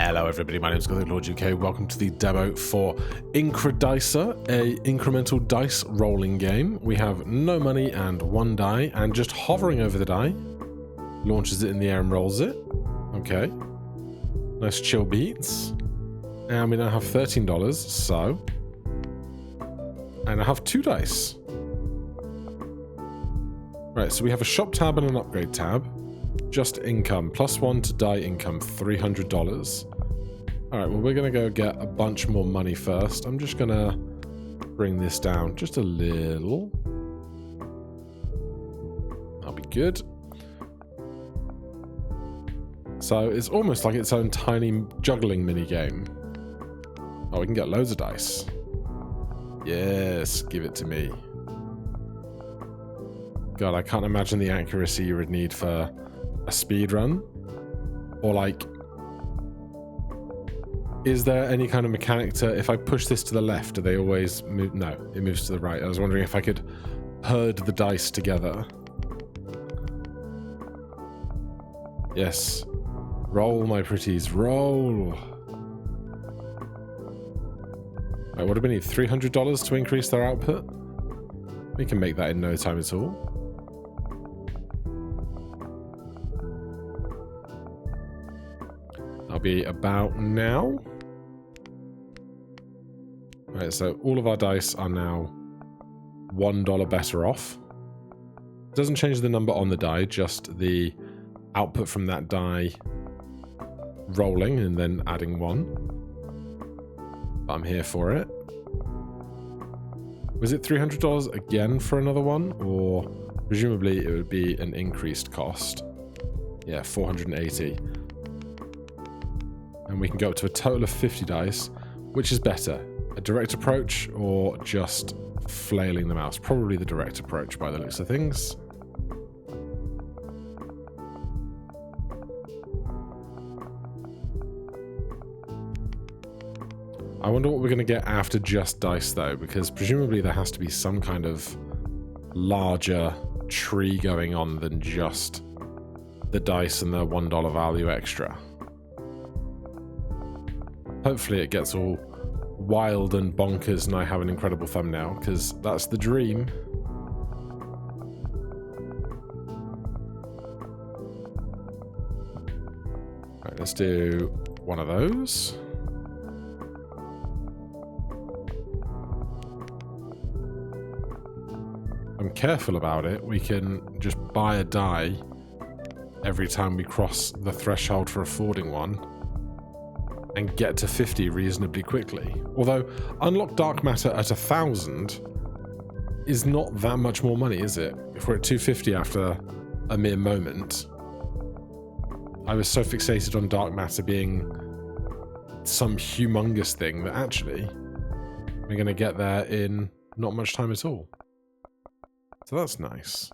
Hello everybody, my name is Gothic Lord UK. Welcome to the demo for Incredicer, a incremental dice rolling game. We have no money and one die, and just hovering over the die launches it in the air and rolls it. Okay. Nice chill beats. And we now have $13, so... And I have 2 dice. Right, so we have a shop tab and an upgrade tab. Just income, +1 to die income, $300. Alright, well we're going to go get a bunch more money first. I'm just going to bring this down just a little. That'll be good. So it's almost like its own tiny juggling mini game. Oh, we can get loads of dice. Yes, give it to me. God, I can't imagine the accuracy you would need for a speed run. Or like, is there any kind of mechanic to, if I push this to the left, do they always move? No, it moves to the right. I was wondering if I could herd the dice together. Yes. Roll, my pretties, roll. Right, what do we need? $300 to increase their output? We can make that in no time at all. That'll be about now. Right, so all of our dice are now $1 better off. It doesn't change the number on the die, just the output from that die rolling and then adding 1. I'm here for it. Was it $300 again for another one? Or presumably it would be an increased cost. Yeah, 480. And we can go up to a total of 50 dice. Which is better? A direct approach or just flailing the mouse? Probably the direct approach by the looks of things. I wonder what we're going to get after just dice though, because presumably there has to be some kind of larger tree going on than just the dice and the $1 value extra. Hopefully it gets all wild and bonkers and I have an incredible thumbnail, because that's the dream. Right, let's do one of those. I'm careful about it. We can just buy a die every time we cross the threshold for affording one and get to 50 reasonably quickly. Although, unlock dark matter at 1,000 is not that much more money, is it? If we're at 250 after a mere moment. I was so fixated on dark matter being some humongous thing that actually we're going to get there in not much time at all. So that's nice.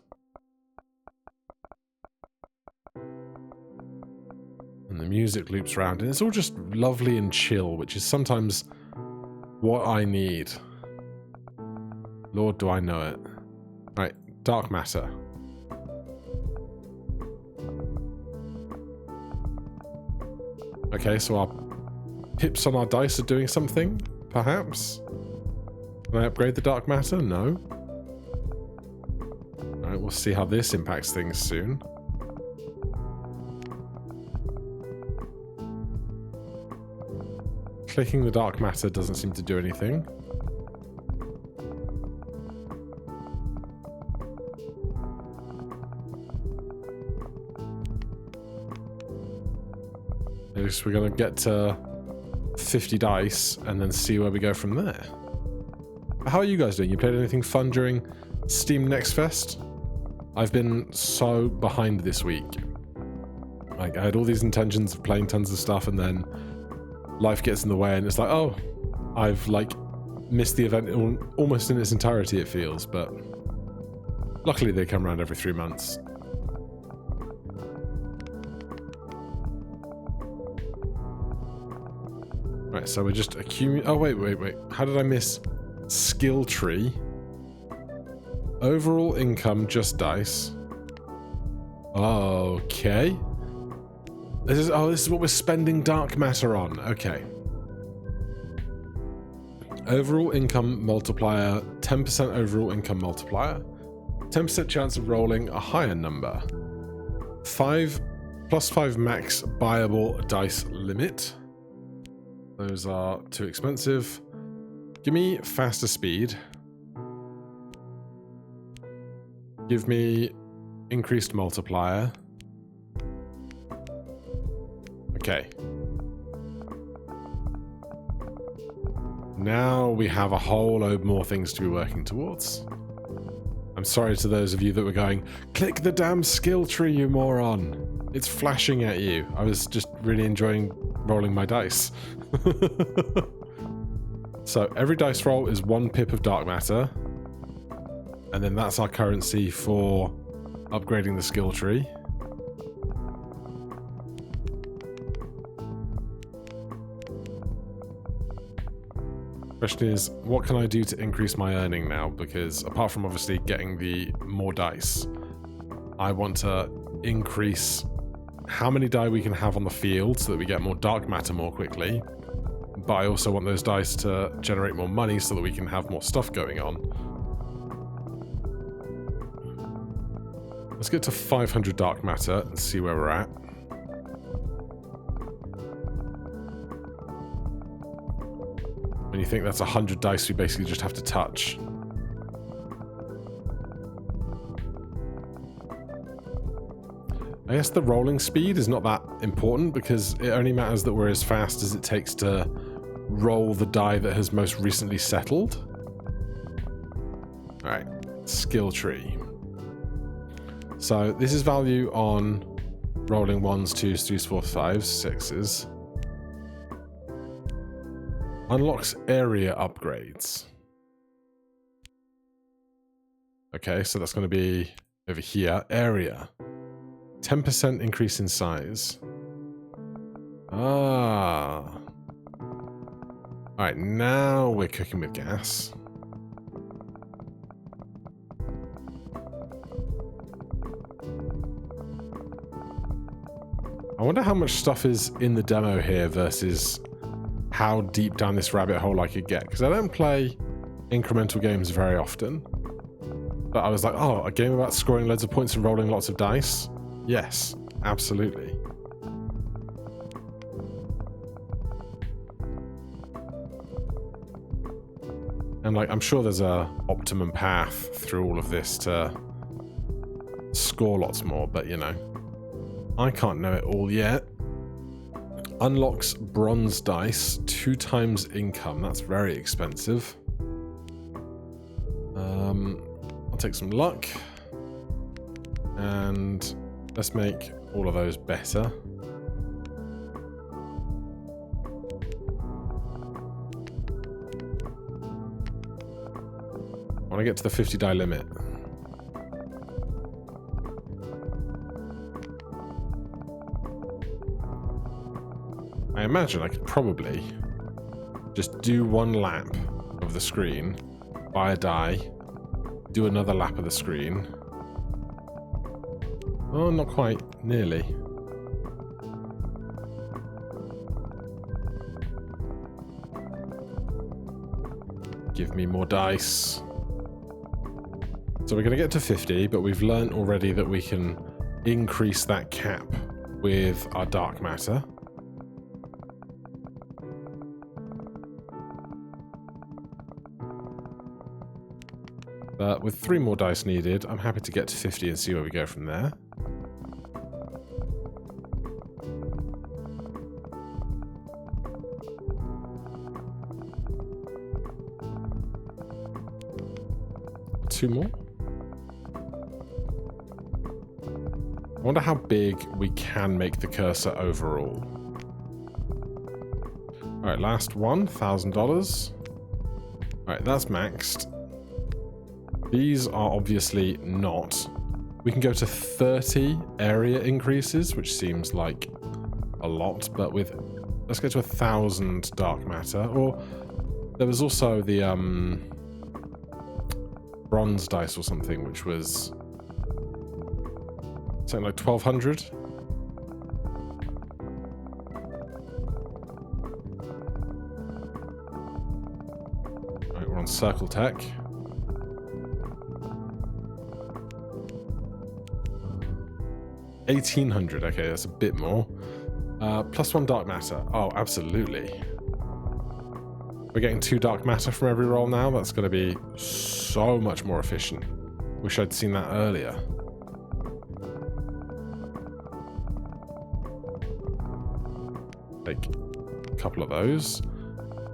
And the music loops around, and it's all just lovely and chill, which is sometimes what I need. Lord, do I know it. Right, dark matter. Okay, so our pips on our dice are doing something, perhaps? Can I upgrade the dark matter? No. Alright, we'll see how this impacts things soon. Clicking the dark matter doesn't seem to do anything. I guess we're going to get to 50 dice and then see where we go from there. How are you guys doing? You played anything fun during Steam Next Fest? I've been so behind this week. Like, I had all these intentions of playing tons of stuff and then life gets in the way and it's like, oh, I've like missed the event almost in its entirety, it feels, but luckily they come around every 3 months. Right, so we're just accumulating. Oh, wait. How did I miss skill tree? Overall income, just dice. Okay. This is what we're spending dark matter on. Okay. Overall income multiplier, 10% overall income multiplier, 10% chance of rolling a higher number, 5 plus 5 max buyable dice limit. Those are too expensive. Give me faster speed. Give me increased multiplier. Okay. Now we have a whole load more things to be working towards. I'm sorry to those of you that were going, click the damn skill tree, you moron. It's flashing at you. I was just really enjoying rolling my dice. So every dice roll is 1 pip of dark matter. And then that's our currency for upgrading the skill tree. Question is, what can I do to increase my earning now? Because apart from obviously getting the more dice, I want to increase how many die we can have on the field so that we get more dark matter more quickly. But I also want those dice to generate more money so that we can have more stuff going on. Let's get to 500 dark matter and see where we're at. When you think that's 100 dice we basically just have to touch. I guess the rolling speed is not that important because it only matters that we're as fast as it takes to roll the die that has most recently settled. Alright, skill tree. So this is value on rolling 1s, 2s, 3s, 4s, 5s, 6s. Unlocks area upgrades. Okay, so that's going to be over here. Area. 10% increase in size. Ah. Alright, now we're cooking with gas. I wonder how much stuff is in the demo here versus how deep down this rabbit hole I could get. Because I don't play incremental games very often. But I was like, oh, a game about scoring loads of points and rolling lots of dice? Yes, absolutely. And like, I'm sure there's a optimum path through all of this to score lots more, but you know, I can't know it all yet. Unlocks bronze dice, 2 times income. That's very expensive. I'll take some luck. And let's make all of those better. I want to get to the 50 die limit. I imagine I could probably just do 1 lap of the screen, buy a die, do another lap of the screen. Oh, not quite. Nearly. Give me more dice. So we're going to get to 50, but we've learnt already that we can increase that cap with our dark matter. But with 3 more dice needed, I'm happy to get to 50 and see where we go from there. Two more. I wonder how big we can make the cursor overall. Alright, last one, $1,000. Alright, that's maxed. These are obviously not. We can go to 30 area increases, which seems like a lot, but with... Let's go to 1,000 dark matter. Or there was also the bronze dice or something, which was something like 1,200. on Circle Tech. $1,800. Okay, that's a bit more. +1 dark matter. Oh, absolutely. We're getting 2 dark matter from every roll now. That's going to be so much more efficient. Wish I'd seen that earlier. Take a couple of those.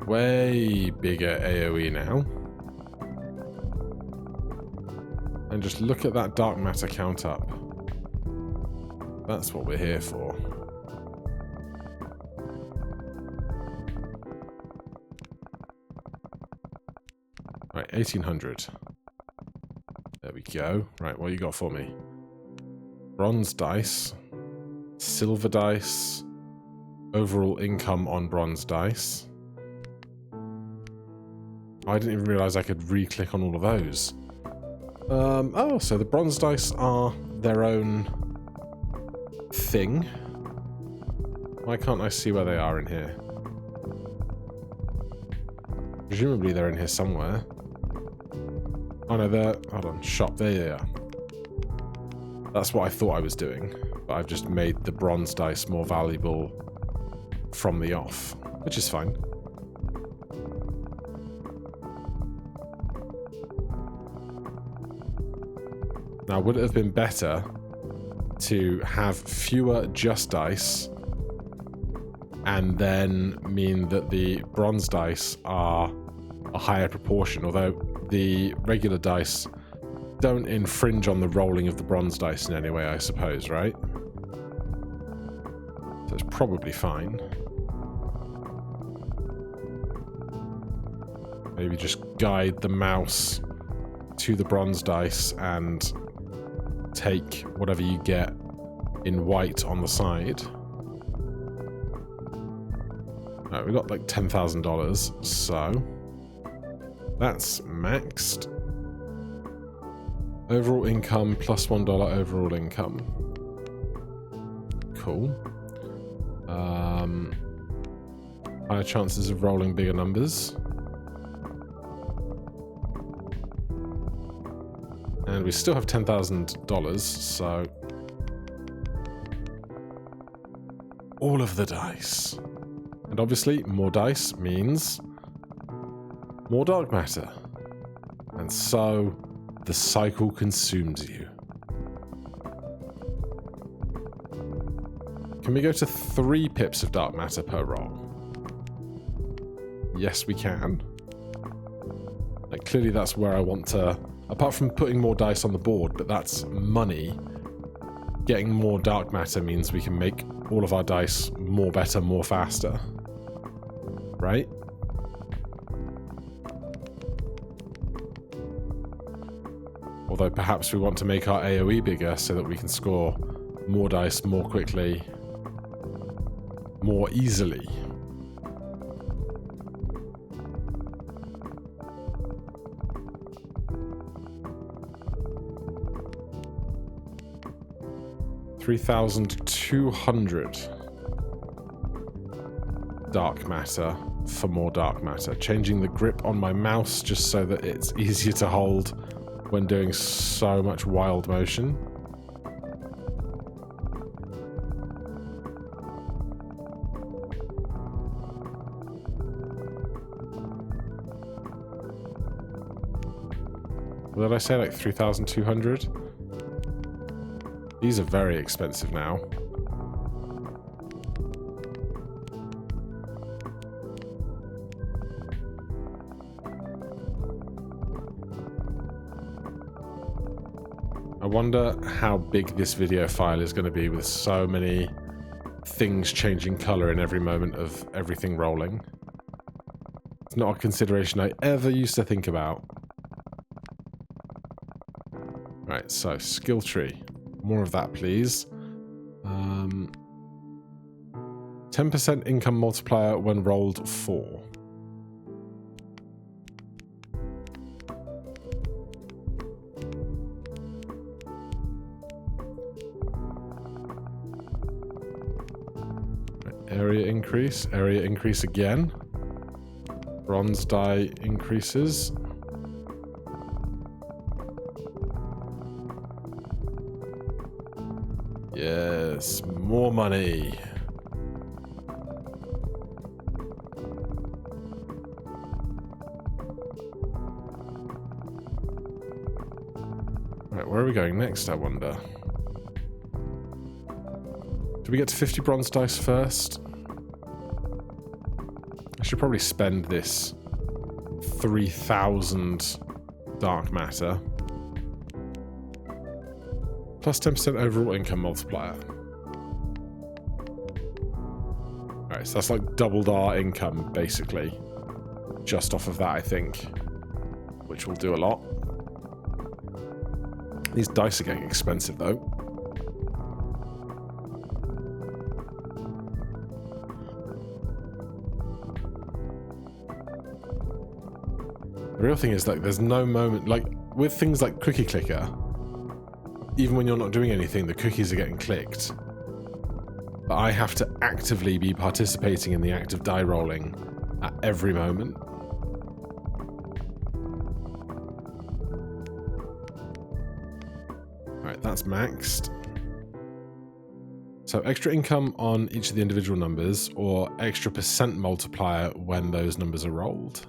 Way bigger AoE now. And just look at that dark matter count up. That's what we're here for. Right, 1,800. There we go. Right, what you got for me? Bronze dice. Silver dice. Overall income on bronze dice. I didn't even realize I could re-click on all of those. Oh, so the bronze dice are their own thing. Why can't I see where they are in here? Presumably they're in here somewhere. Oh no, they're... Hold on, shop, there they are. That's what I thought I was doing, but I've just made the bronze dice more valuable from the off, which is fine. Now, would it have been better to have fewer just dice and then mean that the bronze dice are a higher proportion, although the regular dice don't infringe on the rolling of the bronze dice in any way, I suppose, right? So it's probably fine. Maybe just guide the mouse to the bronze dice and take whatever you get in white on the side. Right, we got like $10,000, so that's maxed. Overall income plus $1 overall income. Cool. Higher chances of rolling bigger numbers. And we still have $10,000, so all of the dice. And obviously, more dice means more dark matter. And so the cycle consumes you. Can we go to 3 pips of dark matter per roll? Yes, we can. Like, clearly that's where I want to... Apart from putting more dice on the board, but that's money. Getting more dark matter means we can make all of our dice more better, more faster. Right? Although perhaps we want to make our AoE bigger so that we can score more dice more quickly, more easily. $3,200 dark matter for more dark matter. Changing the grip on my mouse just so that it's easier to hold when doing so much wild motion. What did I say, like 3,200? These are very expensive now. I wonder how big this video file is going to be with so many things changing color in every moment of everything rolling. It's not a consideration I ever used to think about. Right, so skill tree. More of that, please. 10% income multiplier when rolled 4. Area increase again. Bronze die increases. Yes, more money. Right, where are we going next, I wonder? Do we get to 50 bronze dice first? I should probably spend this 3,000 dark matter. Plus 10% overall income multiplier. Alright, so that's like doubled our income, basically. Just off of that, I think. Which will do a lot. These dice are getting expensive, though. The real thing is, like, there's no moment... Like, with things like Cookie Clicker, even when you're not doing anything, the cookies are getting clicked. But I have to actively be participating in the act of die rolling at every moment. Alright, that's maxed. So extra income on each of the individual numbers, or extra percent multiplier when those numbers are rolled.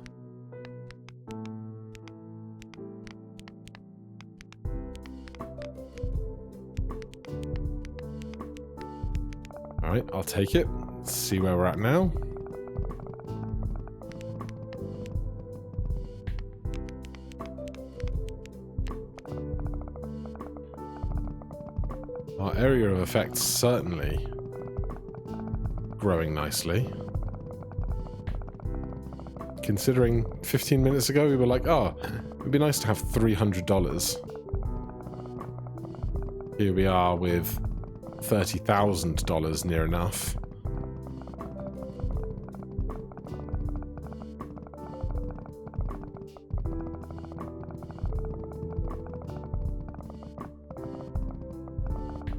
Alright, I'll take it. Let's see where we're at now. Our area of effect certainly growing nicely. Considering 15 minutes ago we were like, oh, it'd be nice to have $300. Here we are with $30,000 near enough.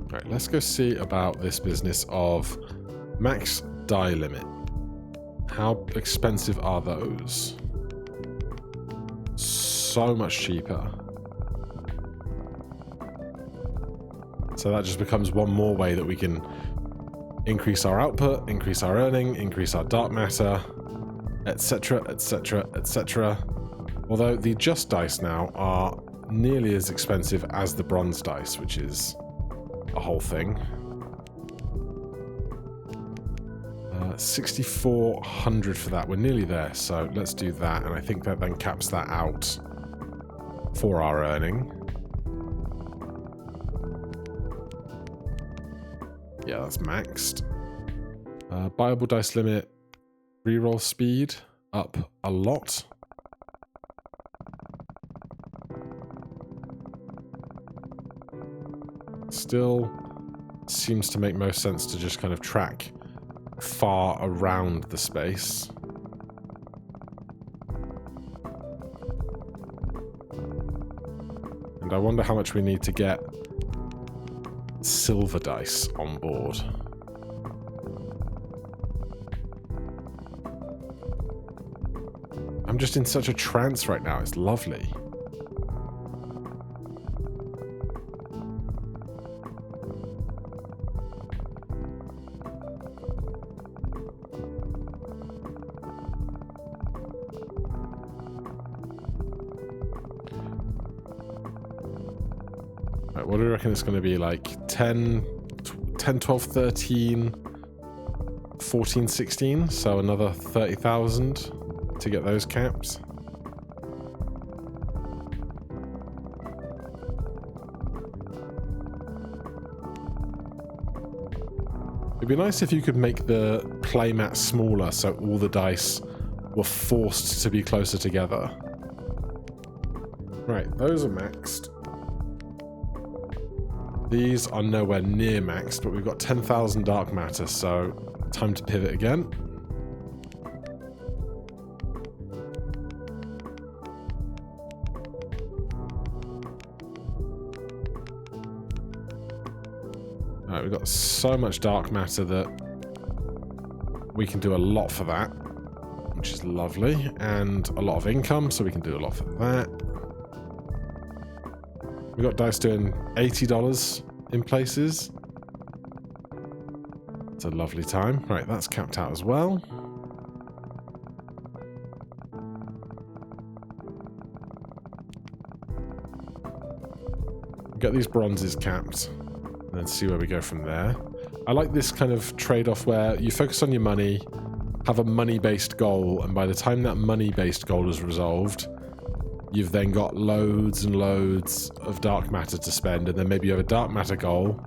Alright, let's go see about this business of max die limit. How expensive are those? So much cheaper. So that just becomes one more way that we can increase our output, increase our earning, increase our dark matter, etc, etc, etc. Although the just dice now are nearly as expensive as the bronze dice, which is a whole thing. 6,400 for that. We're nearly there, so let's do that, and I think that then caps that out for our earning. Yeah, that's maxed. Buyable dice limit, reroll speed up a lot. Still seems to make most sense to just kind of track far around the space. And I wonder how much we need to get silver dice on board. I'm just in such a trance right now, it's lovely. What do you reckon it's going to be, like 10, 12, 13, 14, 16? So another 30,000 to get those caps. It'd be nice if you could make the playmat smaller so all the dice were forced to be closer together. Right, those are maxed. These are nowhere near maxed, but we've got 10,000 dark matter, so time to pivot again. Alright, we've got so much dark matter that we can do a lot for that, which is lovely, and a lot of income, so we can do a lot for that. We got dice doing $80 in places. It's a lovely time. Right, that's capped out as well. Get these bronzes capped, and then see where we go from there. I like this kind of trade-off where you focus on your money, have a money-based goal, and by the time that money-based goal is resolved, you've then got loads and loads of dark matter to spend, and then maybe you have a dark matter goal,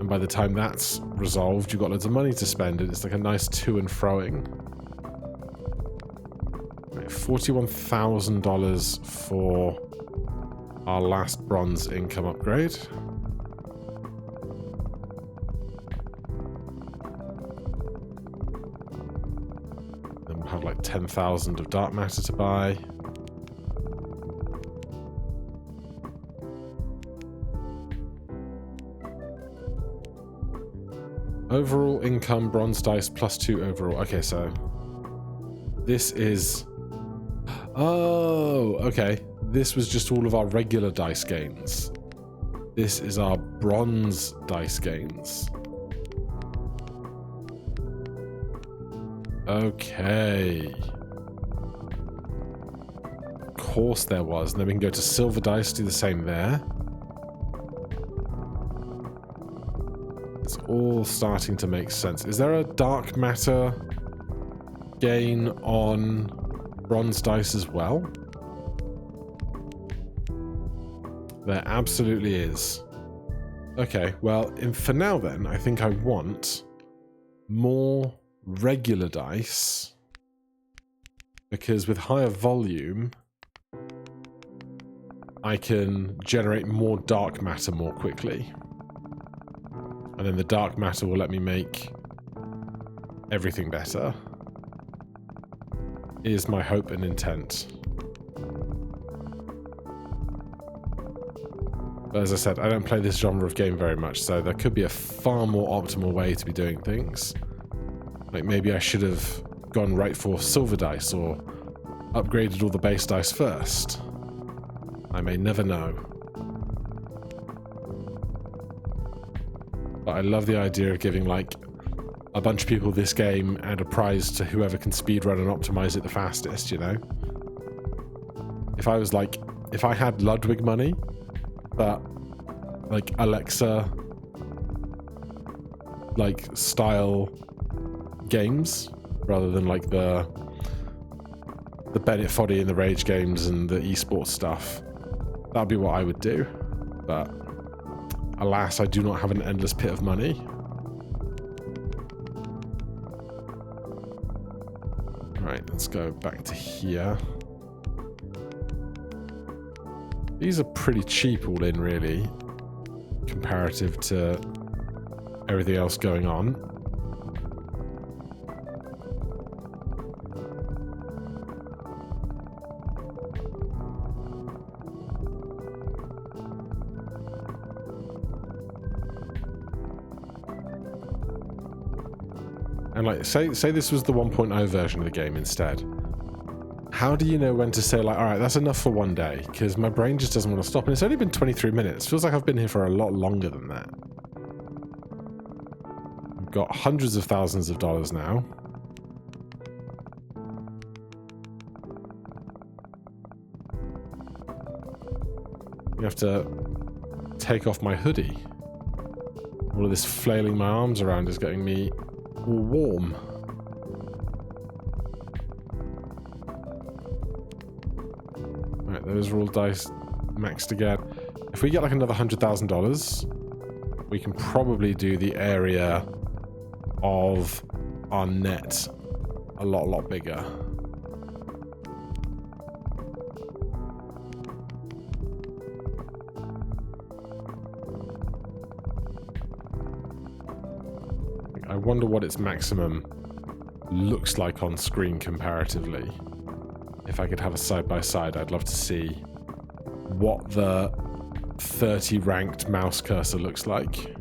and by the time that's resolved, you've got loads of money to spend, and it's like a nice to and froing. Right, $41,000 for our last bronze income upgrade. Then we'll have like 10,000 of dark matter to buy. Overall income, bronze dice, +2 overall. Okay, so this is... Oh, okay. This was just all of our regular dice gains. This is our bronze dice gains. Okay. Of course there was. And then we can go to silver dice, do the same there. It's all starting to make sense. Is there a dark matter gain on bronze dice as well? There absolutely is. Okay, well, for now then, I think I want more regular dice, because with higher volume, I can generate more dark matter more quickly. And then the dark matter will let me make everything better, is my hope and intent. But as I said, I don't play this genre of game very much, so there could be a far more optimal way to be doing things. Like maybe I should have gone right for silver dice or upgraded all the base dice first. I may never know. But I love the idea of giving like a bunch of people this game and a prize to whoever can speedrun and optimize it the fastest, you know? If I was like, if I had Ludwig money, but like Alexa like style games rather than like the Bennett Foddy and the Rage games and the esports stuff, that'd be what I would do. But alas, I do not have an endless pit of money. Right, let's go back to here. These are pretty cheap all in, really, comparative to everything else going on. And like, say this was the 1.0 version of the game instead. How do you know when to say, like, all right, that's enough for one day? Because my brain just doesn't want to stop. And it's only been 23 minutes. Feels like I've been here for a lot longer than that. We've got hundreds of thousands of dollars now. You have to take off my hoodie. All of this flailing my arms around is getting me all warm. Right, those are all dice maxed again. If we get like another $100,000, we can probably do the area of our net a lot bigger. I wonder what its maximum looks like on screen comparatively. If I could have a side-by-side, I'd love to see what the 30 ranked mouse cursor looks like.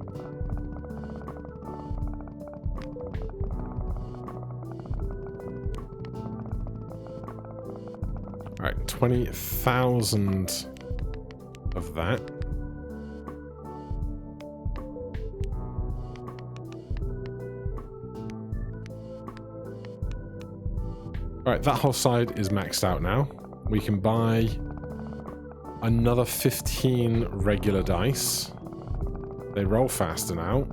Alright, 20,000 of that. Right, that whole side is maxed out now. We can buy another 15 regular dice. They roll faster now.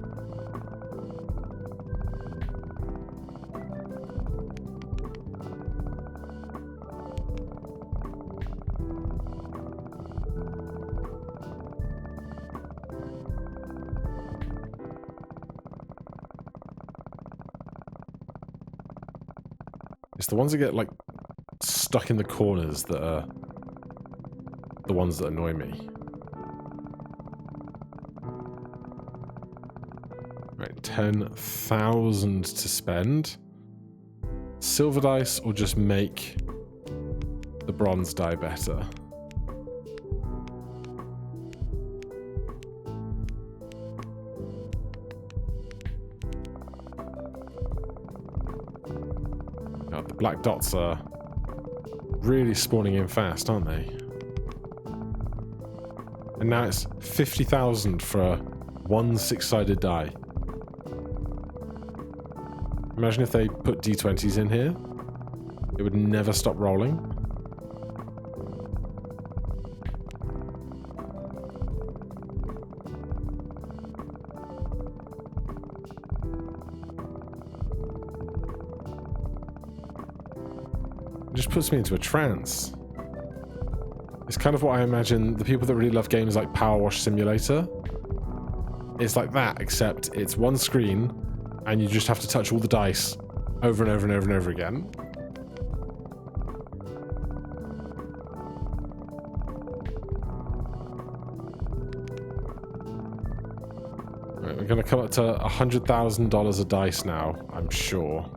It's the ones that get, like, stuck in the corners that are the ones that annoy me. Right, 10,000 to spend. Silver dice or just make the bronze die better? God, the black dots are really spawning in fast, aren't they? And now it's 50,000 for one six-sided die. Imagine if they put D20s in here. It would never stop rolling. It just puts me into a trance. It's kind of what I imagine the people that really love games like Power Wash Simulator. It's like that, except it's one screen and you just have to touch all the dice over and over and over and over again. Right, we're going to come up to $100,000 a dice now, I'm sure.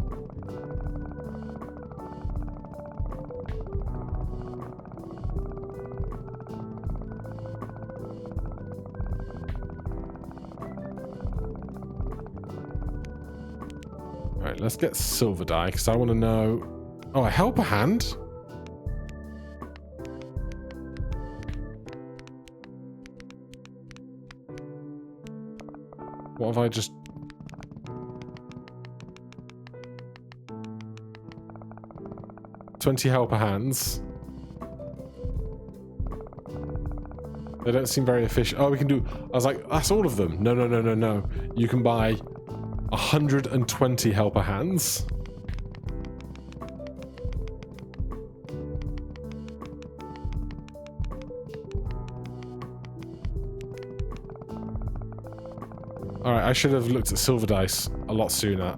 Right, let's get silver die, because I want to know... Oh, a helper hand? What have I just... $20 helper hands. They don't seem very efficient. Oh, we can do... I was like, that's all of them. No, no, no, no, no. You can buy 120 helper hands. Alright, I should have looked at silver dice a lot sooner.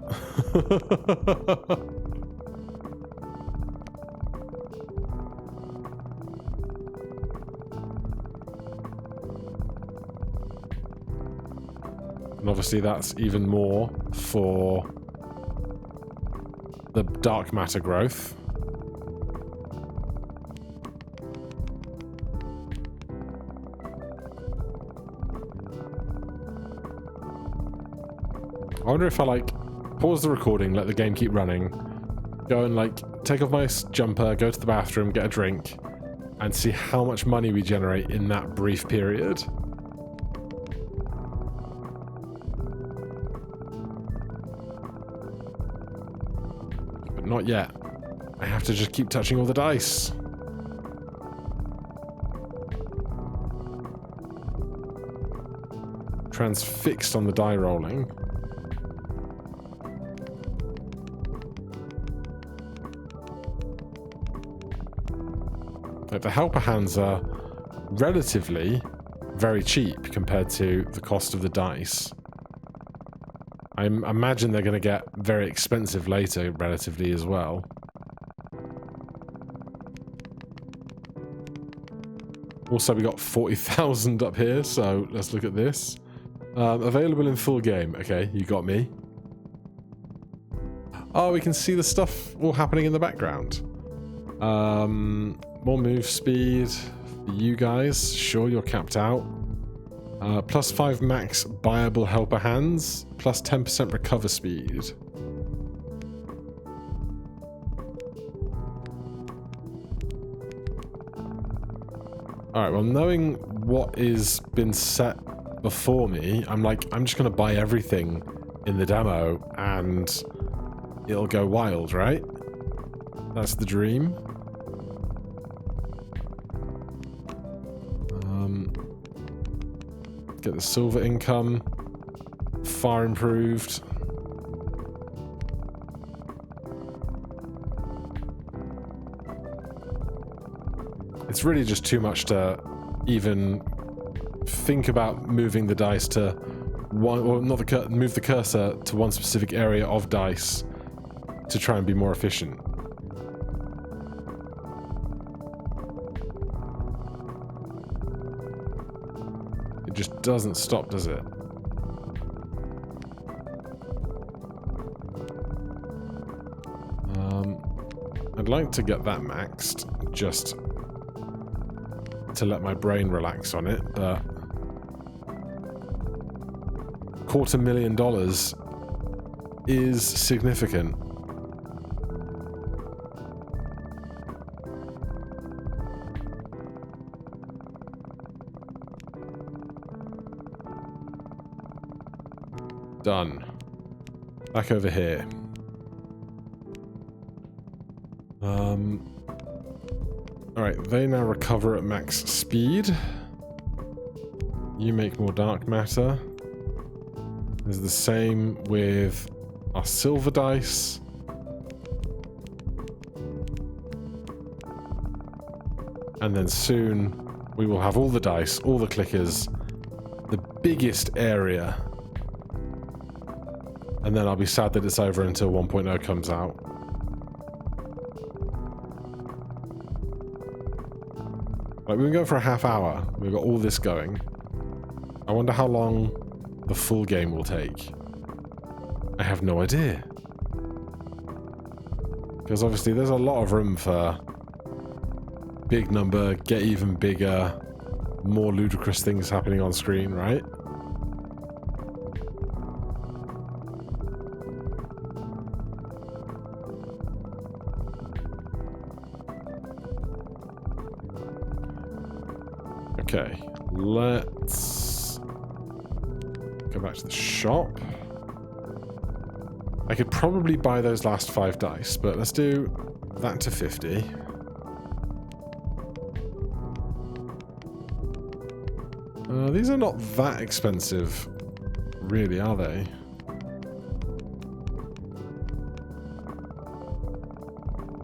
And obviously that's even more for the dark matter growth. I wonder if I, like, pause the recording, let the game keep running, go and, like, take off my jumper, go to the bathroom, get a drink, and see how much money we generate in that brief period. But not yet. I have to just keep touching all the dice. Transfixed on the die rolling. The helper hands are relatively very cheap compared to the cost of the dice. I imagine they're going to get very expensive later, relatively, as well. Also, we got 40,000 up here, so let's look at this. Available in full game. Okay, you got me. Oh, we can see the stuff all happening in the background. More move speed for you guys. Sure, you're capped out. Plus 5 max buyable helper hands. Plus 10% recover speed. Alright, well, knowing what is been set before me, I'm just going to buy everything in the demo and it'll go wild, right? That's the dream. Get the silver income. Far improved. It's really just too much to even think about moving the dice to one, or not the move the cursor to one specific area of dice to try and be more efficient. It just doesn't stop, does it? I'd like to get that maxed, just to let my brain relax on it, but $250,000 is significant. Done. Back over here. Alright, they now recover at max speed. You make more dark matter. There's the same with our silver dice. And then soon we will have all the dice, all the clickers, the biggest area. And then I'll be sad that it's over until 1.0 comes out. Like, we've been going for a half hour. We've got all this going. I wonder how long the full game will take. I have no idea. Because obviously there's a lot of room for big number, get even bigger, more ludicrous things happening on screen, right? Okay, let's go back to the shop. I could probably buy those last 5 dice, but let's do that to 50. These are not that expensive, really, are they?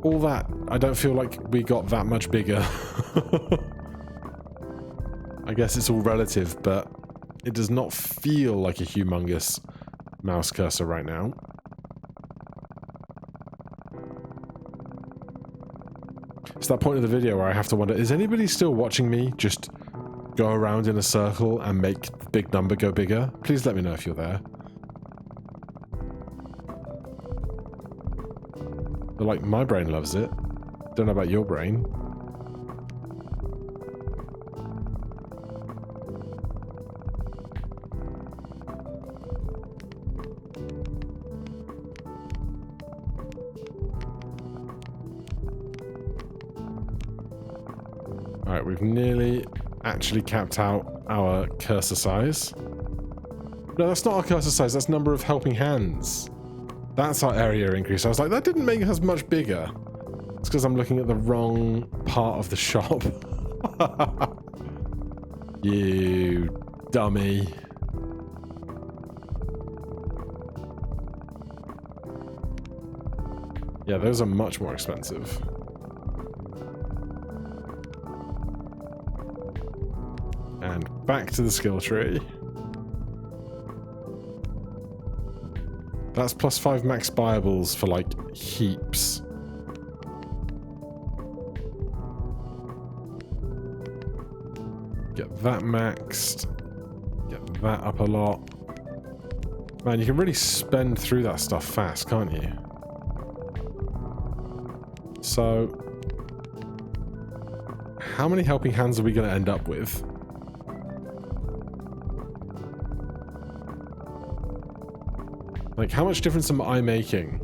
All that, I don't feel like we got that much bigger. I guess it's all relative, but it does not feel like a humongous mouse cursor right now. It's that point of the video where I have to wonder, is anybody still watching me just go around in a circle and make the big number go bigger? Please let me know if you're there. But like, my brain loves it. Don't know about your brain. Alright, we've nearly actually capped out our cursor size. No, that's not our cursor size, that's number of helping hands. That's our area increase. I was like, that didn't make us much bigger. It's because I'm looking at the wrong part of the shop. You dummy. Yeah, those are much more expensive. And back to the skill tree. That's plus 5 max buyables for like heaps. Get that maxed. Get that up a lot. Man, you can really spend through that stuff fast, can't you? So, how many helping hands are we going to end up with? Like, how much difference am I making?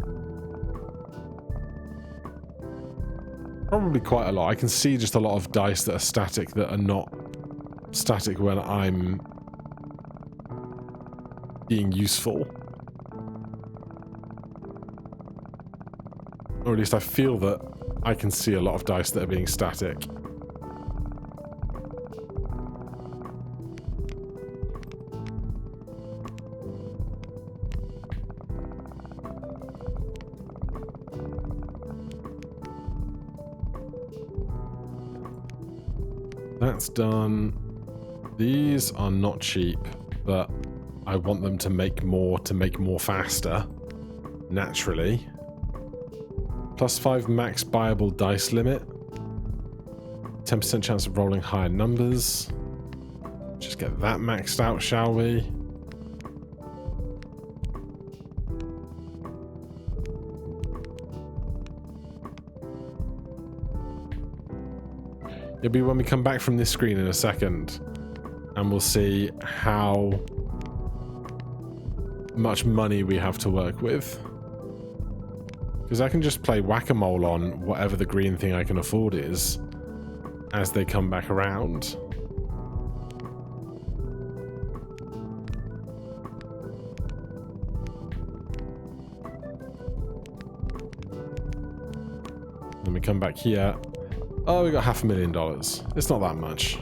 Probably quite a lot. I can see just a lot of dice that are static that are not static when I'm being useful. Or at least I feel that I can see a lot of dice that are being static. That's done. These are not cheap, but I want them to make more faster, naturally. +5 max buyable dice limit. 10% chance of rolling higher numbers. Just get that maxed out, shall we? It'll be when we come back from this screen in a second, and we'll see how much money we have to work with. Because I can just play whack-a-mole on whatever the green thing I can afford is as they come back around. Then we come back here. Oh, we got $500,000. It's not that much.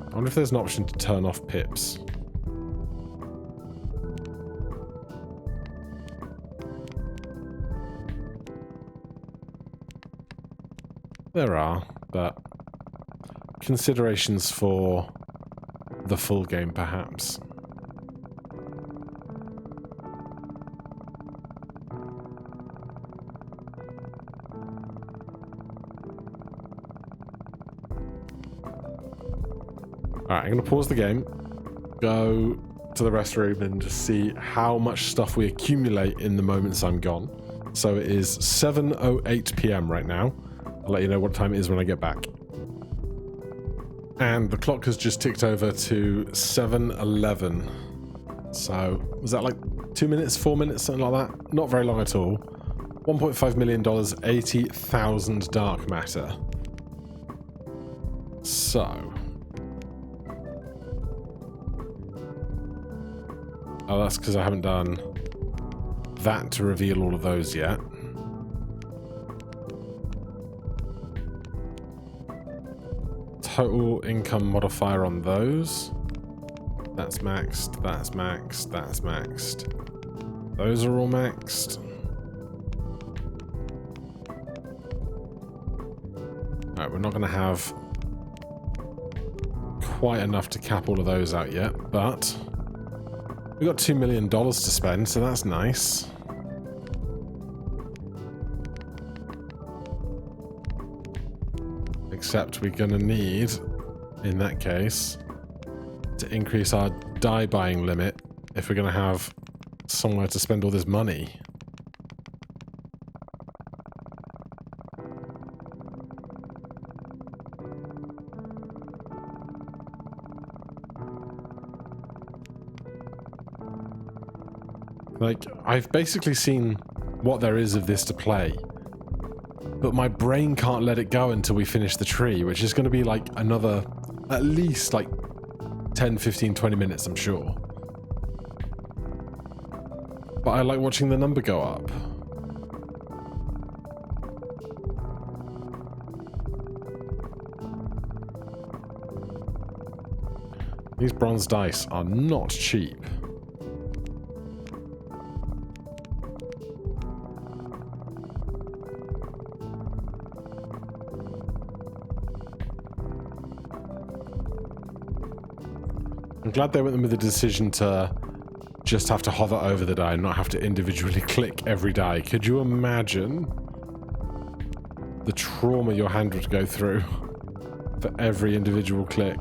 I wonder if there's an option to turn off pips. There are, but considerations for the full game, perhaps. Alright, I'm going to pause the game, go to the restroom and just see how much stuff we accumulate in the moments I'm gone. So it is 7:08 PM right now. I'll let you know what time it is when I get back. And the clock has just ticked over to 7:11. So, was that like 2 minutes, 4 minutes, something like that? Not very long at all. $1.5 million, 80,000 dark matter. So... oh, that's because I haven't done that to reveal all of those yet. Total income modifier on those. That's maxed, that's maxed, that's maxed. Those are all maxed. Alright, we're not going to have quite enough to cap all of those out yet, but we got $2 million to spend, so that's nice. Except we're going to need, in that case, to increase our die buying limit if we're going to have somewhere to spend all this money. Like, I've basically seen what there is of this to play, but my brain can't let it go until we finish the tree, which is going to be like another, at least like 10, 15, 20 minutes, I'm sure. But I like watching the number go up. These bronze dice are not cheap. I'm glad they went with the decision to just have to hover over the die and not have to individually click every die. Could you imagine the trauma your hand would go through for every individual click?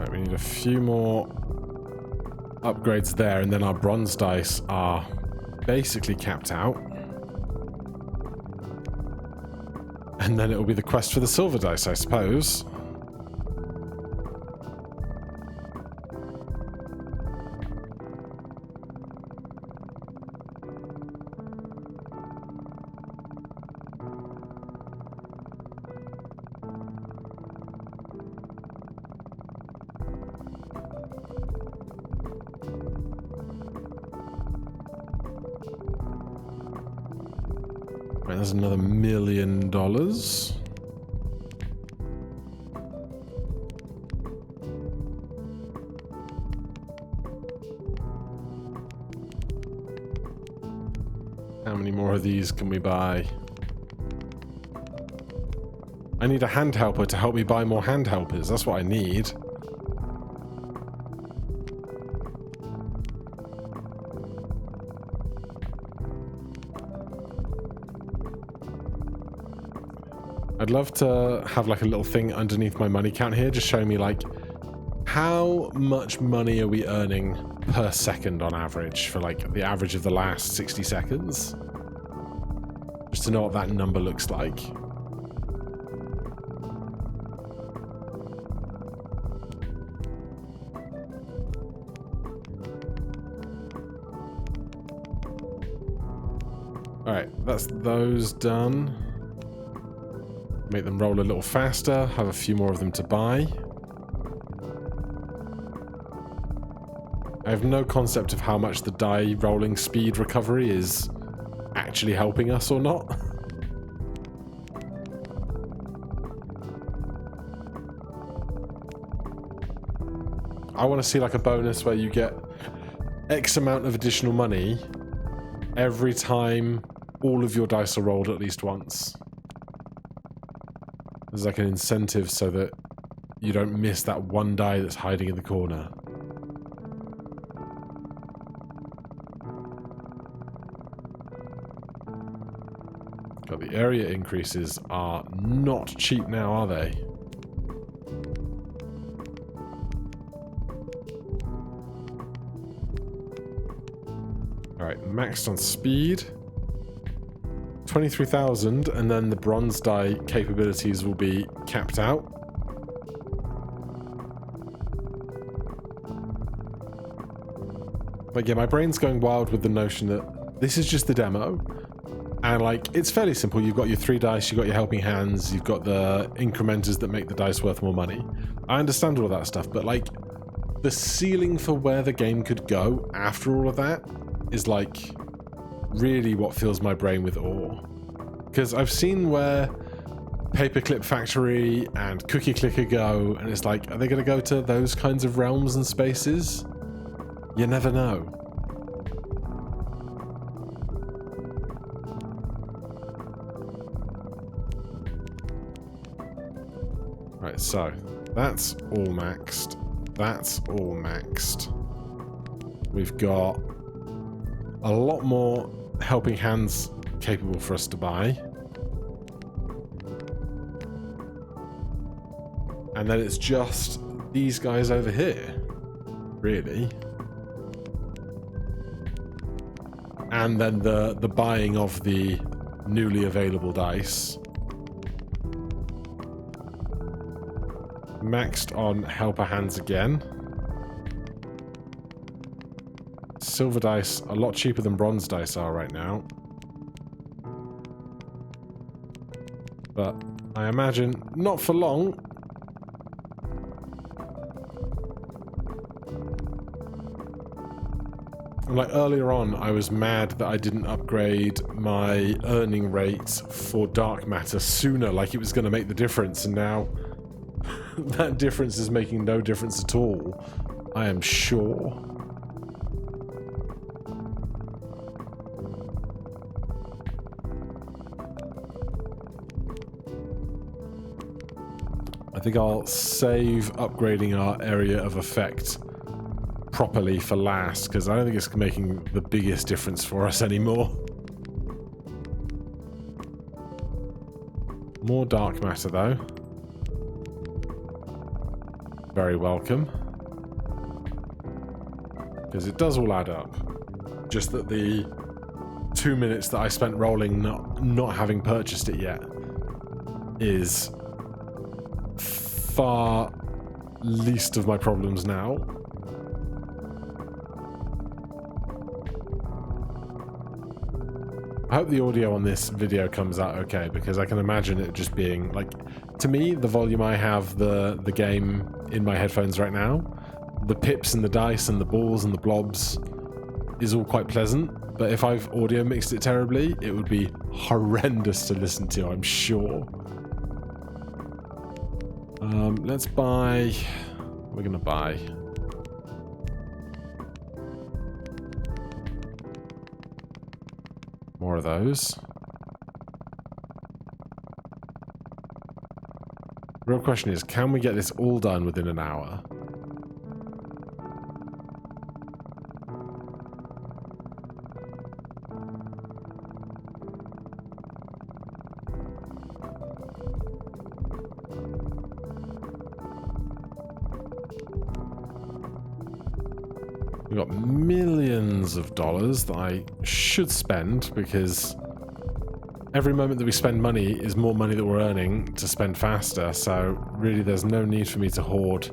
We need a few more upgrades there, and then our bronze dice are basically capped out. And then it'll be the quest for the silver dice, I suppose. Right, there's another $1 million. How many more of these can we buy? I need a hand helper to help me buy more hand helpers. That's what I need. I'd love to have like a little thing underneath my money count here, just showing me like how much money are we earning per second on average for like the average of the last 60 seconds. Just to know what that number looks like. Alright, that's those done. Make them roll a little faster, have a few more of them to buy. I have no concept of how much the die rolling speed recovery is actually helping us or not. I want to see like a bonus where you get X amount of additional money every time all of your dice are rolled at least once. There's like an incentive so that you don't miss that one die that's hiding in the corner. God, the area increases are not cheap now, are they? Alright, maxed on speed. 23,000, and then the bronze die capabilities will be capped out. But yeah, my brain's going wild with the notion that this is just the demo. And like, it's fairly simple. You've got your 3 dice, you've got your helping hands, you've got the incrementers that make the dice worth more money. I understand all of that stuff, but like, the ceiling for where the game could go after all of that is like really what fills my brain with awe. Because I've seen where Paperclip Factory and Cookie Clicker go, and it's like, are they going to go to those kinds of realms and spaces? You never know. Right, so that's all maxed. That's all maxed. We've got a lot more helping hands capable for us to buy. And then it's just these guys over here, really. And then the buying of the newly available dice. Maxed on helper hands again. Silver dice, a lot cheaper than bronze dice are right now. But I imagine not for long. Like earlier on, I was mad that I didn't upgrade my earning rate for dark matter sooner, like it was going to make the difference, and now that difference is making no difference at all, I am sure. I think I'll save upgrading our area of effect properly for last, because I don't think it's making the biggest difference for us anymore. More dark matter though. Very welcome. Because it does all add up. Just that the 2 minutes that I spent rolling not having purchased it yet is far least of my problems now. I hope the audio on this video comes out okay, because I can imagine it just being like, to me, the volume I have the game in my headphones right now, the pips and the dice and the balls and the blobs is all quite pleasant, but if I've audio mixed it terribly, it would be horrendous to listen to, I'm sure. Let's buy... We're gonna buy... more of those. Real question is, can we get this all done within an hour? We've got millions of dollars that I should spend, because every moment that we spend money is more money that we're earning to spend faster, so really there's no need for me to hoard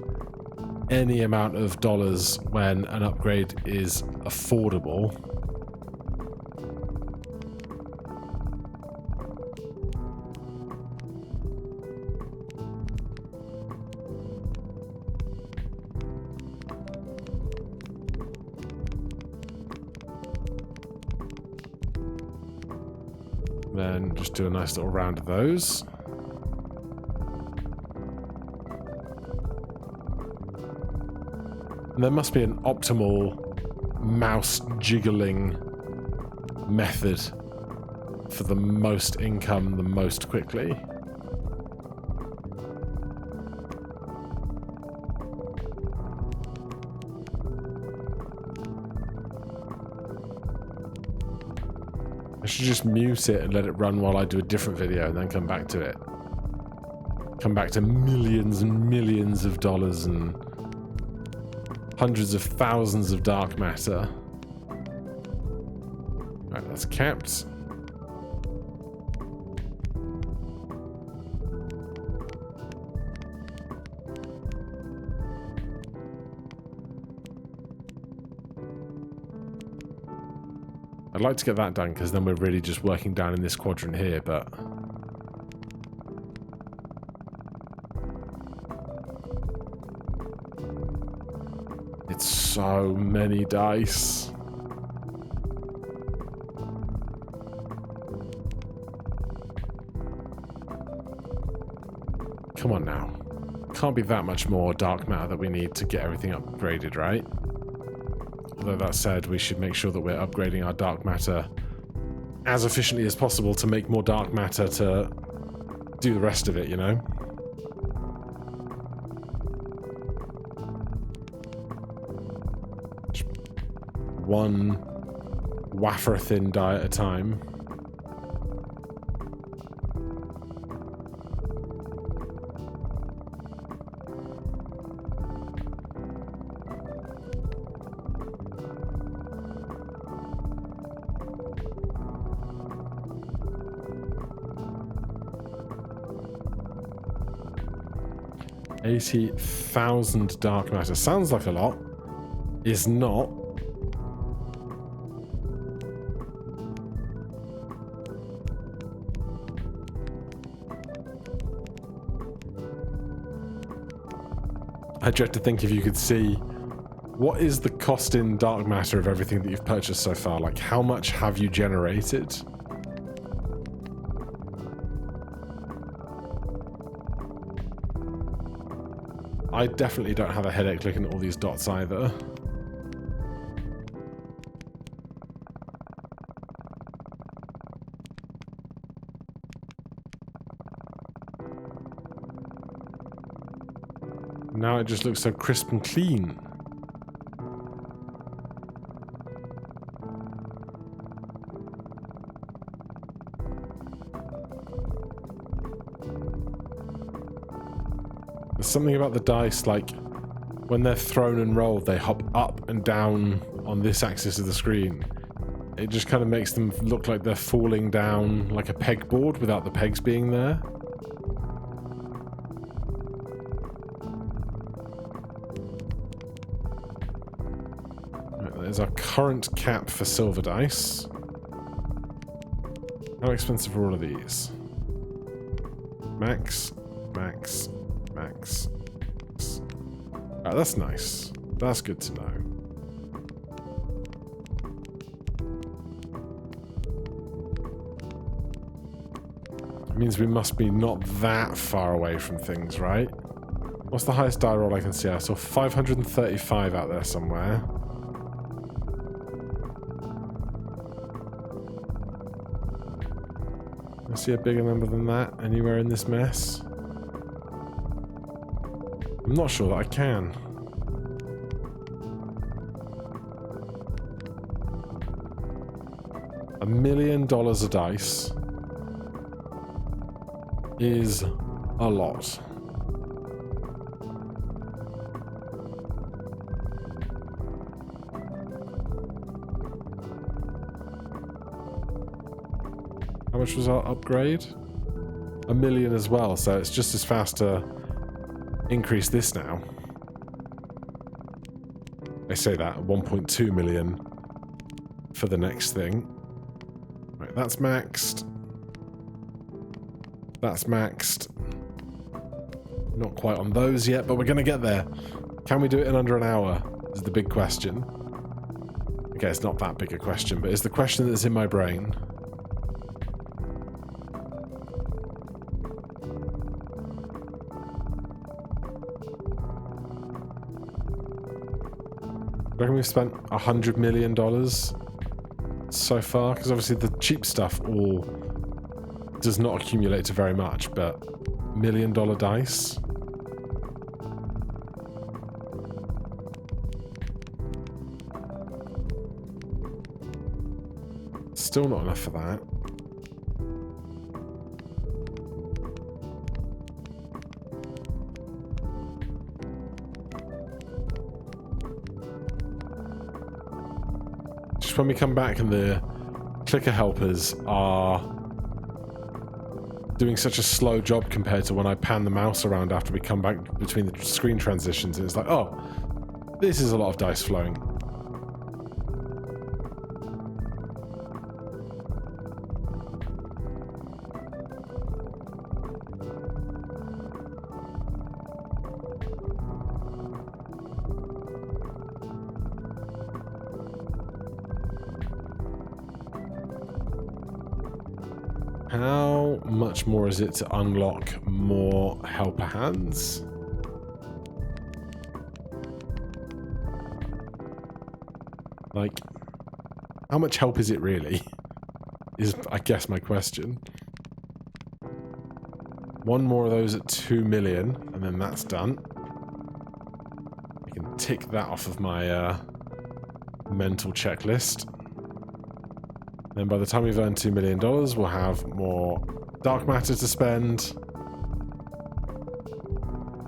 any amount of dollars when an upgrade is affordable. Then just do a nice little round of those. And there must be an optimal mouse jiggling method for the most income the most quickly. I should just mute it and let it run while I do a different video and then come back to it. Come back to millions and millions of dollars and hundreds of thousands of dark matter. Right, that's capped. I'd like to get that done, because then we're really just working down in this quadrant here, but... it's so many dice. Come on now. Can't be that much more dark matter that we need to get everything upgraded, right? Although that said, we should make sure that we're upgrading our dark matter as efficiently as possible to make more dark matter to do the rest of it, you know? Just one wafer-thin die at a time. $80,000 dark matter. Sounds like a lot. Is not. I dread to think if you could see what is the cost in dark matter of everything that you've purchased so far. Like, how much have you generated? I definitely don't have a headache looking at all these dots either. Now it just looks so crisp and clean. There's something about the dice, like, when they're thrown and rolled, they hop up and down on this axis of the screen. It just kind of makes them look like they're falling down like a pegboard without the pegs being there. is our current cap for silver dice. How expensive are all of these? Max, max, max. Oh, that's nice. That's good to know. It means we must be not that far away from things, right? What's the highest die roll I can see? I saw 535 out there somewhere. I see a bigger number than that anywhere in this mess. I'm not sure that I can. $1 million a dice is a lot. How much was our upgrade? $1 million as well, so it's just as fast to increase this now. I say that, 1.2 million for the next thing. Right, that's maxed. That's maxed. Not quite on those yet, but we're going to get there. Can we do it in under an hour? Is the big question. Okay, it's not that big a question, but it's the question that's in my brain. I reckon we've spent $100 million so far, because obviously the cheap stuff all does not accumulate to very much, but $1 million dice. Still not enough for that. Just when we come back and the clicker helpers are doing such a slow job compared to when I pan the mouse around after we come back between the screen transitions, and it's like, oh, this is a lot of dice flowing. How much more is it to unlock more helper hands? Like, how much help is it really? Is, I guess, my question. One more of those at 2 million, and then that's done. I can tick that off of my mental checklist. Then by the time we've earned $2 million, we'll have more dark matter to spend.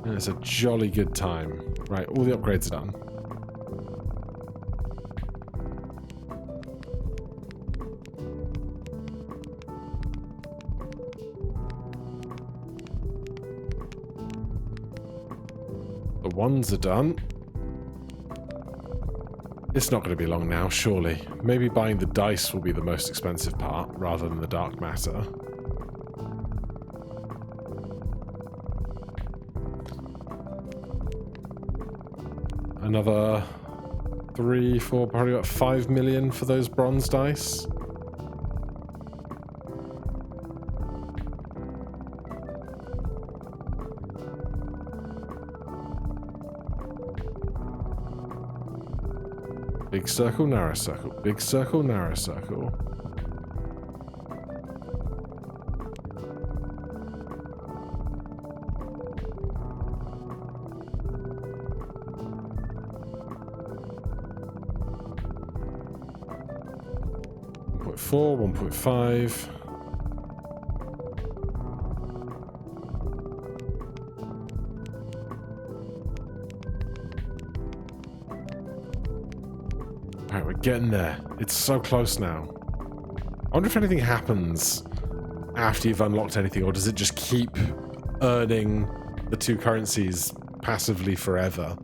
And it's a jolly good time. Right, all the upgrades are done. The ones are done. It's not going to be long now, surely. Maybe buying the dice will be the most expensive part, rather than the dark matter. Another 3, 4, probably about 5 million for those bronze dice. Big circle, narrow circle. Big circle, narrow circle. .4, 1.5. Alright, we're getting there. It's so close now. I wonder if anything happens after you've unlocked anything, or does it just keep earning the two currencies passively forever?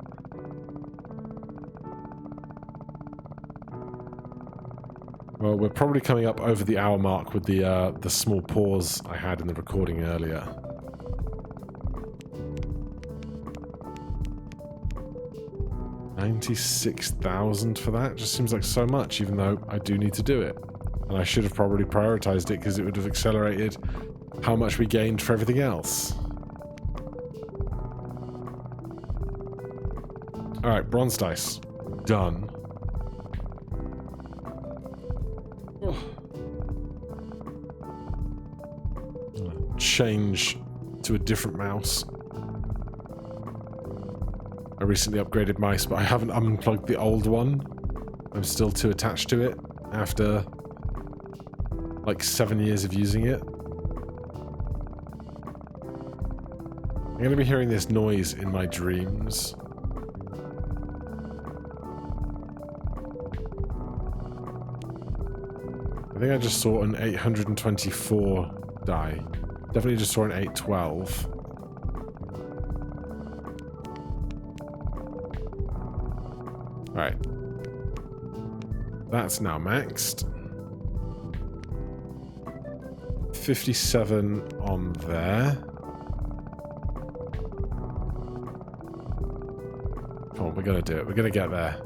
Well, we're probably coming up over the hour mark with the small pause I had in the recording earlier. $96,000 for that just seems like so much, even though I do need to do it. And I should have probably prioritized it because it would have accelerated how much we gained for everything else. Alright, bronze dice. Done. Change to a different mouse. I recently upgraded mice, but I haven't unplugged the old one. I'm still too attached to it after like 7 years of using it. I'm going to be hearing this noise in my dreams. I think I just saw an 824 die. Definitely just saw an 812. Right. That's now maxed. 57 on there. Come on, we're gonna do it. We're gonna get there.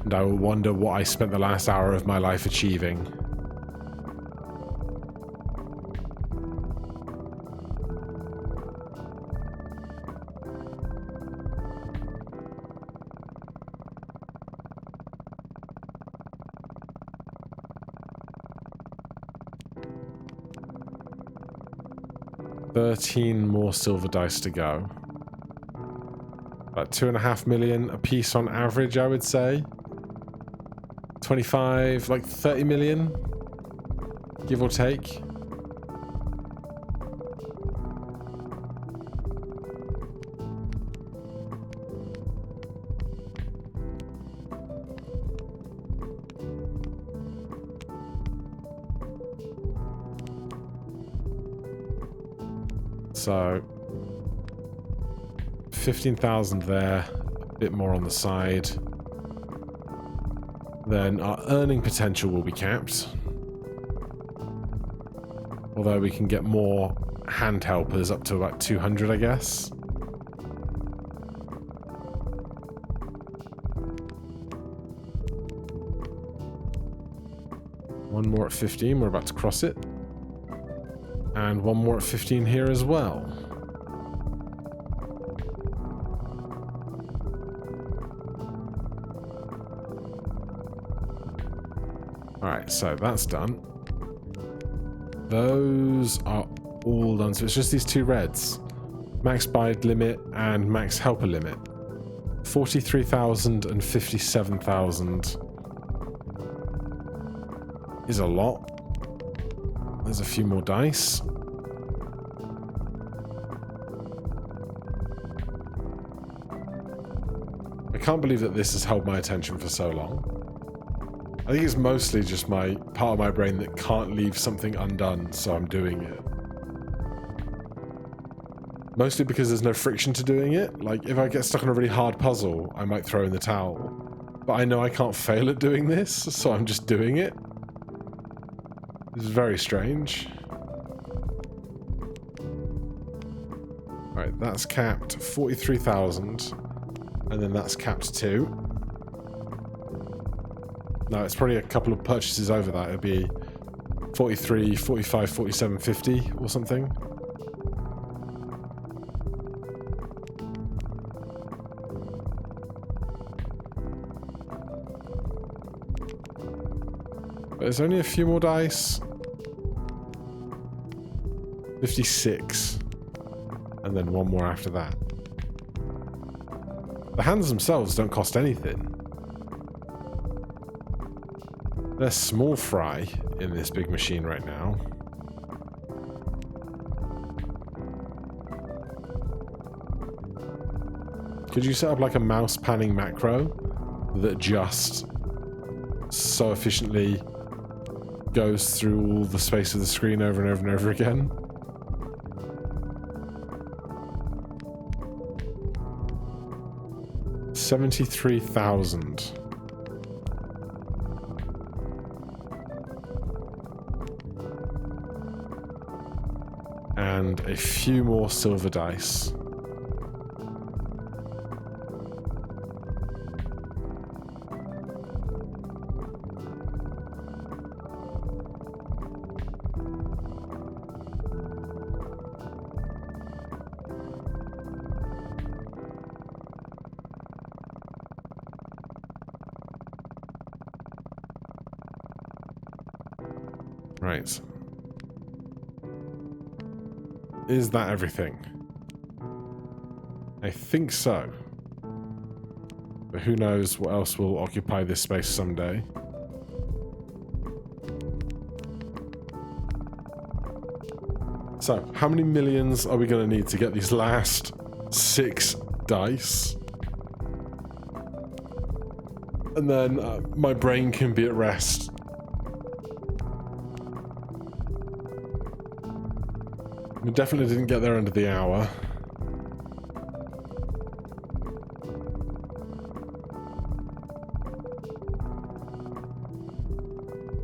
And I will wonder what I spent the last hour of my life achieving. $13 more silver dice to go. About 2.5 million a piece on average, I would say. 25, like 30 million, give or take. So 15,000 there, a bit more on the side. Then our earning potential will be capped. Although we can get more hand helpers up to about 200, I guess. One more at 15, we're about to cross it. And one more at 15 here as well. Alright, so that's done. Those are all done. So it's just these two reds. Max bide limit and max helper limit. 43,000 and 57,000 is a lot. There's a few more dice. I can't believe that this has held my attention for so long. I think it's mostly just my part of my brain that can't leave something undone, so I'm doing it. Mostly because there's no friction to doing it. Like, if I get stuck on a really hard puzzle, I might throw in the towel. But I know I can't fail at doing this, so I'm just doing it. This is very strange. Right, that's capped 43,000. And then that's capped too. No, it's probably a couple of purchases over that. It'll be 43, 45, 47, 50 or something. But there's only a few more dice. 56. And then one more after that. The hands themselves don't cost anything. They're small fry in this big machine right now. Could you set up like a mouse panning macro that just so efficiently goes through all the space of the screen over and over and over again? $73,000. And a few more silver dice. Right. Is that everything? I think so. But who knows what else will occupy this space someday. So, how many millions are we going to need to get these last 6 dice? And then my brain can be at rest. We definitely didn't get there under the hour.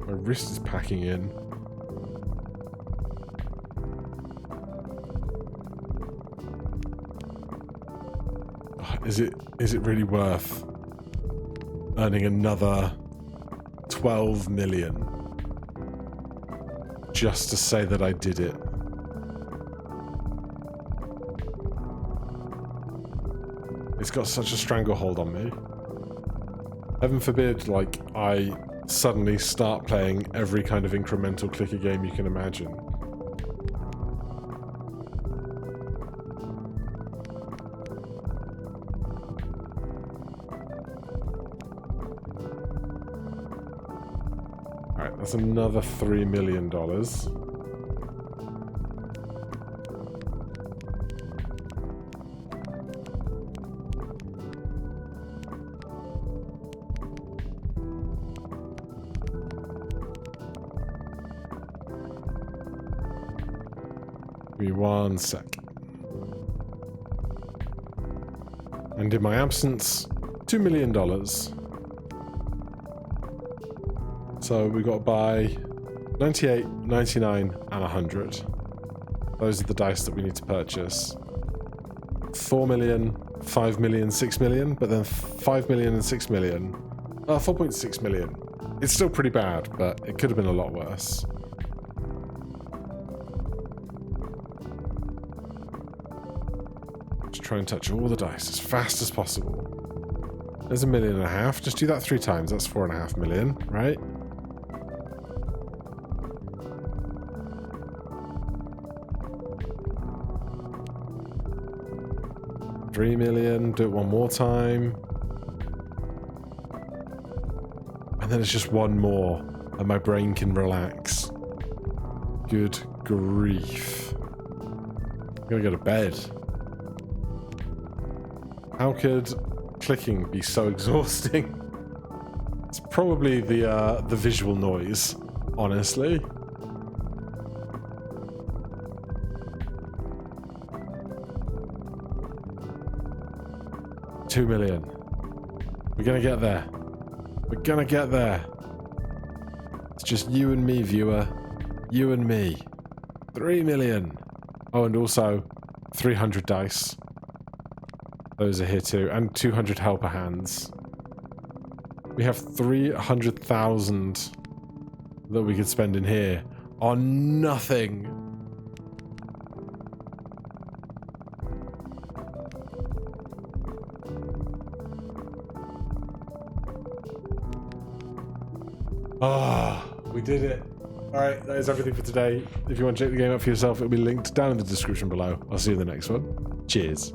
My wrist is packing in. Is it really worth earning another 12 million just to say that I did it? It's got such a stranglehold on me. Heaven forbid, like, I suddenly start playing every kind of incremental clicker game you can imagine. Alright, that's another $3 million. Give me 1 sec. And in my absence, $2 million. So we've got to buy 98, 99, and 100. Those are the dice that we need to purchase. 4 million, 5 million, 6 million, but then 5 million and 6 million. 4.6 million. It's still pretty bad, but it could have been a lot worse. Just try and touch all the dice as fast as possible. There's $1.5 million. Just do that 3 times. That's 4.5 million, right? $3 million. Do it one more time. And then it's just one more, and my brain can relax. Good grief. I'm gonna go to bed. How could clicking be so exhausting? It's probably the visual noise, honestly. $2 million. We're gonna get there. We're gonna get there. It's just you and me, viewer. You and me. 3 million. Oh, and also 300 dice. Those are here too. And 200 helper hands. We have 300,000 that we could spend in here on nothing. Ah, we did it. Alright, that is everything for today. If you want to check the game out for yourself, it'll be linked down in the description below. I'll see you in the next one. Cheers.